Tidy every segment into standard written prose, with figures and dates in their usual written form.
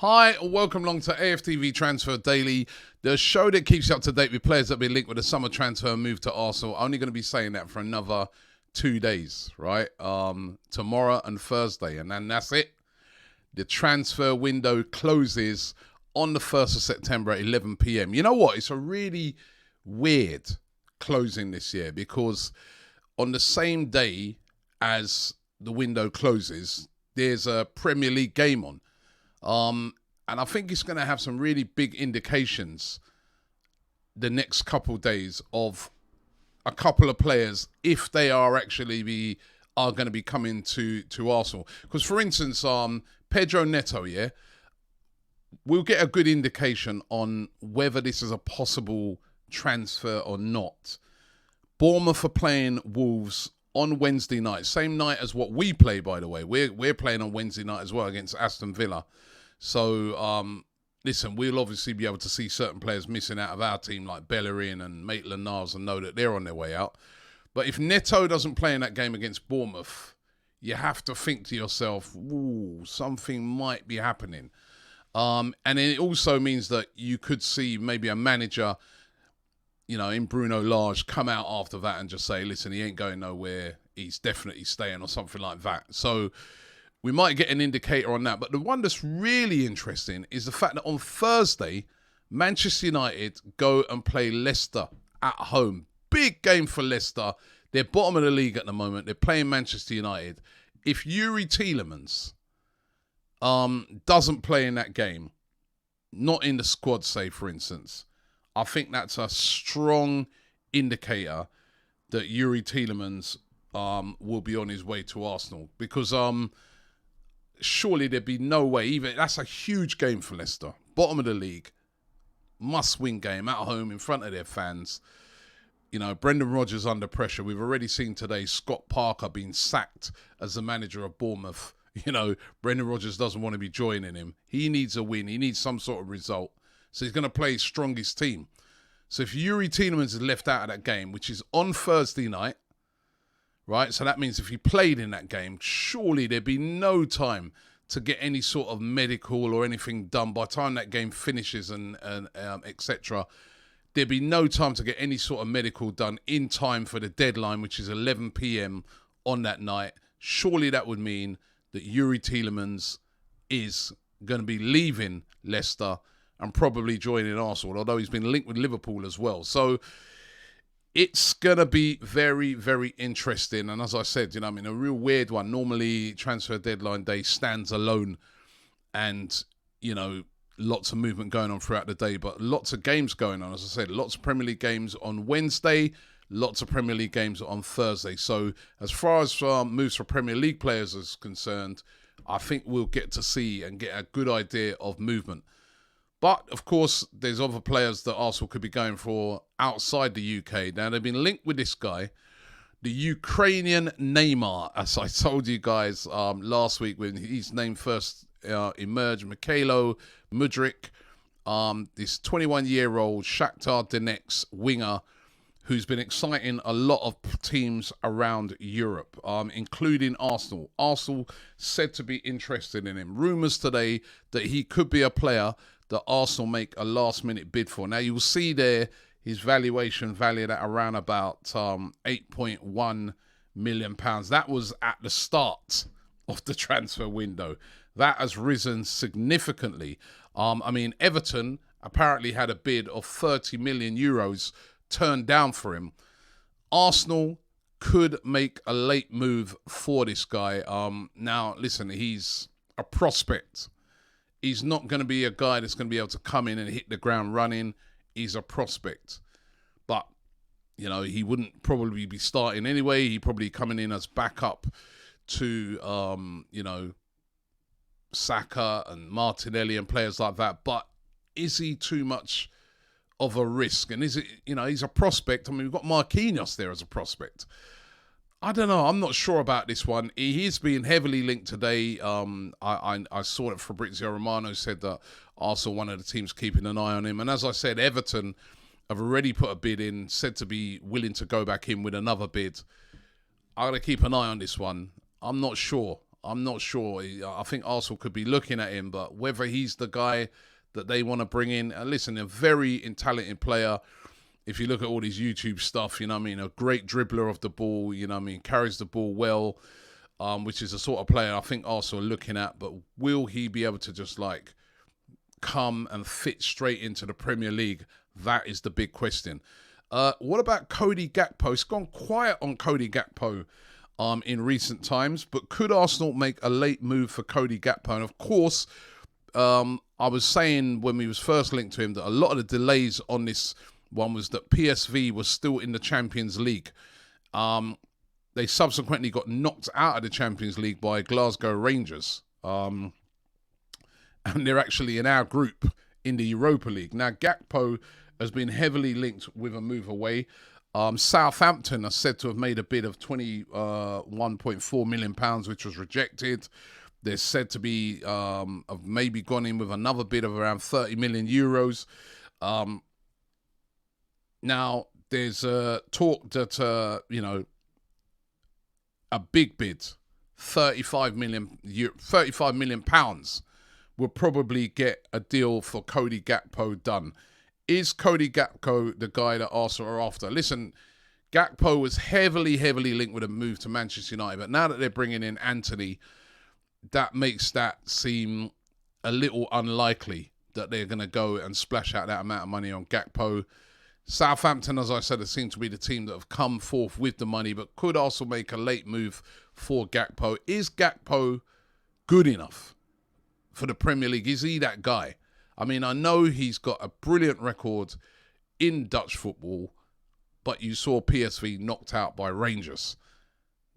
Hi, welcome along to AFTV Transfer Daily, the show that keeps you up to date with players that have been linked with a summer transfer move to Arsenal. Only going to be saying that for another 2 days, right? Tomorrow and Thursday, and then that's it. The transfer window closes on the 1st of September at 11 p.m. You know what? It's a really weird closing this year because on the same day as the window closes, there's a Premier League game on. And I think it's going to have some really big indications the next couple of days of a couple of players, if they are actually are going to be coming to Arsenal. Because, for instance, Pedro Neto, we'll get a good indication on whether this is a possible transfer or not. Bournemouth are playing Wolves on Wednesday night, same night as what we play, by the way. We're playing on Wednesday night as well against Aston Villa. So, listen, we'll obviously be able to see certain players missing out of our team like Bellerin and Maitland-Niles and know that they're on their way out. But if Neto doesn't play in that game against Bournemouth, you have to think to yourself, ooh, something might be happening. And it also means that you could see maybe a manager, in Bruno Lage come out after that and just say, listen, he ain't going nowhere. He's definitely staying or something like that. So we might get an indicator on that. But the one that's really interesting is the fact that on Thursday, Manchester United go and play Leicester at home. Big game for Leicester. They're bottom of the league at the moment. They're playing Manchester United. If Youri Tielemans doesn't play in that game, not in the squad, say, for instance, I think that's a strong indicator that Youri Tielemans will be on his way to Arsenal. Because surely there'd be no way, even that's a huge game for Leicester. Bottom of the league, must-win game at home in front of their fans. Brendan Rodgers under pressure. We've already seen today Scott Parker being sacked as the manager of Bournemouth. Brendan Rodgers doesn't want to be joining him. He needs a win. He needs some sort of result. So he's going to play his strongest team. So if Youri Tielemans is left out of that game, which is on Thursday night, right? So that means if he played in that game, surely there'd be no time to get any sort of medical or anything done. By the time that game finishes and etc., there'd be no time to get any sort of medical done in time for the deadline, which is 11 p.m. on that night. Surely that would mean that Youri Tielemans is going to be leaving Leicester and probably joining Arsenal, although he's been linked with Liverpool as well. So it's going to be very, very interesting. And as I said, a real weird one. Normally, transfer deadline day stands alone and, lots of movement going on throughout the day, but lots of games going on. As I said, lots of Premier League games on Wednesday, lots of Premier League games on Thursday. So as far as moves for Premier League players is concerned, I think we'll get to see and get a good idea of movement. But, of course, there's other players that Arsenal could be going for outside the UK. Now, they've been linked with this guy, the Ukrainian Neymar, as I told you guys last week when his name first emerged, Mikhailo Mudryk, this 21-year-old Shakhtar Donetsk winger who's been exciting a lot of teams around Europe, including Arsenal. Arsenal said to be interested in him. Rumours today that he could be a player that Arsenal make a last-minute bid for. Now, you'll see there his valuation valued at around about £8.1 million. That was at the start of the transfer window. That has risen significantly. Everton apparently had a bid of 30 million euros turned down for him. Arsenal could make a late move for this guy. Now, listen, he's a prospect. He's not going to be a guy that's going to be able to come in and hit the ground running. He's a prospect. But, he wouldn't probably be starting anyway. He'd probably coming in as backup to, Saka and Martinelli and players like that. But is he too much of a risk? And is it, he's a prospect. We've got Marquinhos there as a prospect. I don't know. I'm not sure about this one. He is being heavily linked today. I saw that Fabrizio Romano said that Arsenal, one of the teams keeping an eye on him. And as I said, Everton have already put a bid in, said to be willing to go back in with another bid. I'm going to keep an eye on this one. I'm not sure. I'm not sure. I think Arsenal could be looking at him, but whether he's the guy that they want to bring in, listen, a very talented player. If you look at all his YouTube stuff, you know what I mean, a great dribbler of the ball, you know what I mean, carries the ball well, which is the sort of player I think Arsenal are looking at. But will he be able to just like come and fit straight into the Premier League? That is the big question. What about Cody Gakpo? It's gone quiet on Cody Gakpo in recent times, but could Arsenal make a late move for Cody Gakpo? And of course, I was saying when we was first linked to him that a lot of the delays on this one was that PSV was still in the Champions League. They subsequently got knocked out of the Champions League by Glasgow Rangers. And they're actually in our group in the Europa League. Now, Gakpo has been heavily linked with a move away. Southampton are said to have made a bid of £21.4 million, which was rejected. They're said to be have maybe gone in with another bid of around 30 million euros. Now, there's talk that, a big bid, £35 million will probably get a deal for Cody Gakpo done. Is Cody Gakpo the guy that Arsenal are after? Listen, Gakpo was heavily linked with a move to Manchester United, but now that they're bringing in Anthony, that makes that seem a little unlikely that they're going to go and splash out that amount of money on Gakpo. Southampton, as I said, have seemed to be the team that have come forth with the money, but could also make a late move for Gakpo. Is Gakpo good enough for the Premier League? Is he that guy? I mean, I know he's got a brilliant record in Dutch football, but you saw PSV knocked out by Rangers.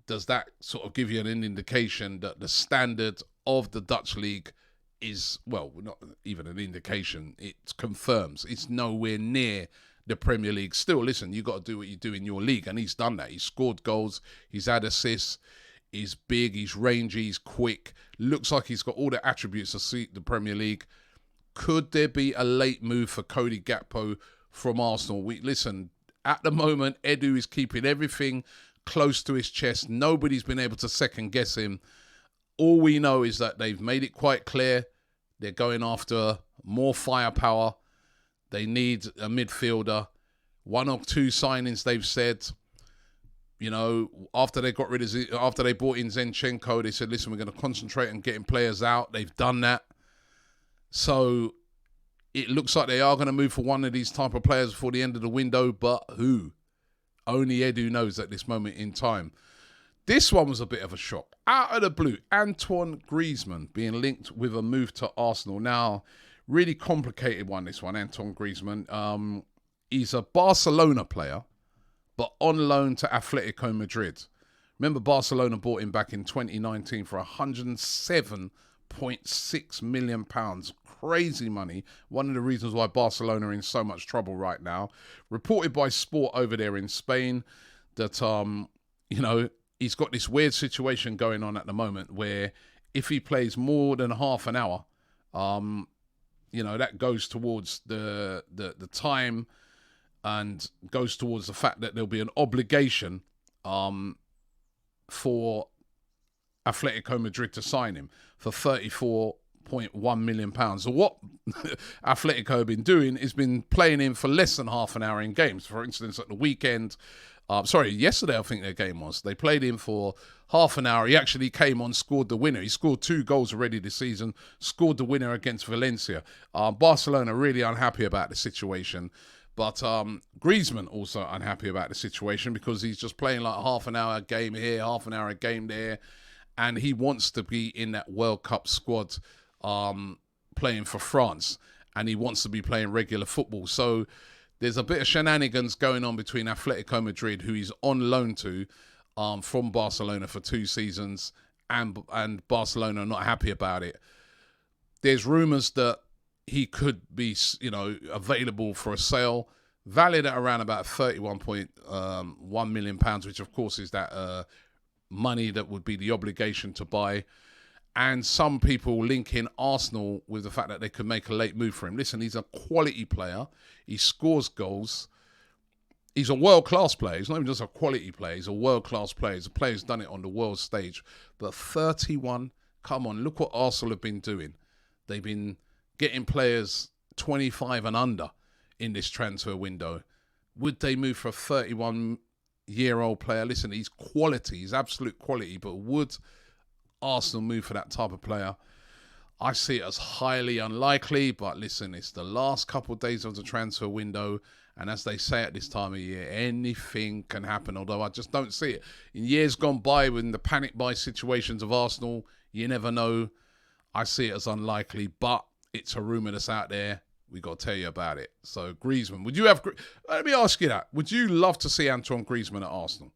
Does that sort of give you an indication that the standard of the Dutch league is, well, not even an indication, it confirms it's nowhere near the Premier League? Still, listen, you got to do what you do in your league, and he's done that. He's scored goals, he's had assists, he's big, he's rangy, he's quick. Looks like he's got all the attributes to suit the Premier League. Could there be a late move for Cody Gakpo from Arsenal? Listen, at the moment, Edu is keeping everything close to his chest. Nobody's been able to second guess him. All we know is that they've made it quite clear they're going after more firepower. They need a midfielder. 1 or 2 signings, they've said. You know, after they brought in Zinchenko, they said, listen, we're going to concentrate on getting players out. They've done that. So it looks like they are going to move for one of these type of players before the end of the window, but who? Only Edu knows at this moment in time. This one was a bit of a shock. Out of the blue, Antoine Griezmann being linked with a move to Arsenal. Now, really complicated one, this one, Antoine Griezmann. He's a Barcelona player, but on loan to Atletico Madrid. Remember, Barcelona bought him back in 2019 for £107.6 million. Crazy money. One of the reasons why Barcelona are in so much trouble right now. Reported by Sport over there in Spain that, he's got this weird situation going on at the moment where if he plays more than half an hour, that goes towards the time and goes towards the fact that there'll be an obligation for Atletico Madrid to sign him for £34.1 million. So what Atletico have been doing is been playing him for less than half an hour in games. For instance, at the weekend, yesterday I think their game was, they played him for half an hour. He actually came on, scored the winner. He scored 2 goals already this season, scored the winner against Valencia. Barcelona really unhappy about the situation. But Griezmann also unhappy about the situation because he's just playing like a half an hour game here, half an hour game there. And he wants to be in that World Cup squad playing for France. And he wants to be playing regular football. So there's a bit of shenanigans going on between Atletico Madrid, who he's on loan to from Barcelona for 2 seasons. And Barcelona are not happy about it. There's rumours that he could be, available for a sale, valued at around about £31.1 million, which of course is that money that would be the obligation to buy. And some people linking Arsenal with the fact that they could make a late move for him. Listen, he's a quality player. He scores goals. He's a world-class player. He's not even just a quality player. He's a world-class player. He's a player who's done it on the world stage. But 31, come on, look what Arsenal have been doing. They've been getting players 25 and under in this transfer window. Would they move for a 31-year-old player? Listen, he's quality. He's absolute quality. But would Arsenal move for that type of player? I see it as highly unlikely. But listen, it's the last couple of days of the transfer window. And as they say at this time of year, anything can happen, although I just don't see it. In years gone by, when the panic buy situations of Arsenal, you never know. I see it as unlikely, but it's a rumour that's out there. We got to tell you about it. So, Griezmann, would you have... Let me ask you that. Would you love to see Antoine Griezmann at Arsenal?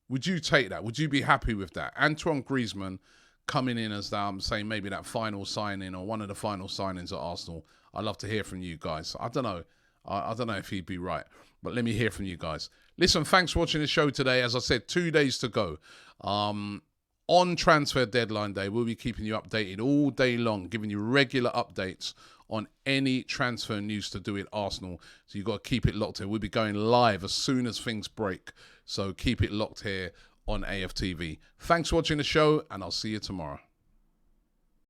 Would you take that? Would you be happy with that? Antoine Griezmann coming in as, saying maybe that final signing or one of the final signings at Arsenal. I'd love to hear from you guys. I don't know. I don't know if he'd be right, but let me hear from you guys. Listen, thanks for watching the show today. As I said, 2 days to go. On transfer deadline day, we'll be keeping you updated all day long, giving you regular updates on any transfer news to do with Arsenal. So you've got to keep it locked here. We'll be going live as soon as things break. So keep it locked here on AFTV. Thanks for watching the show, and I'll see you tomorrow.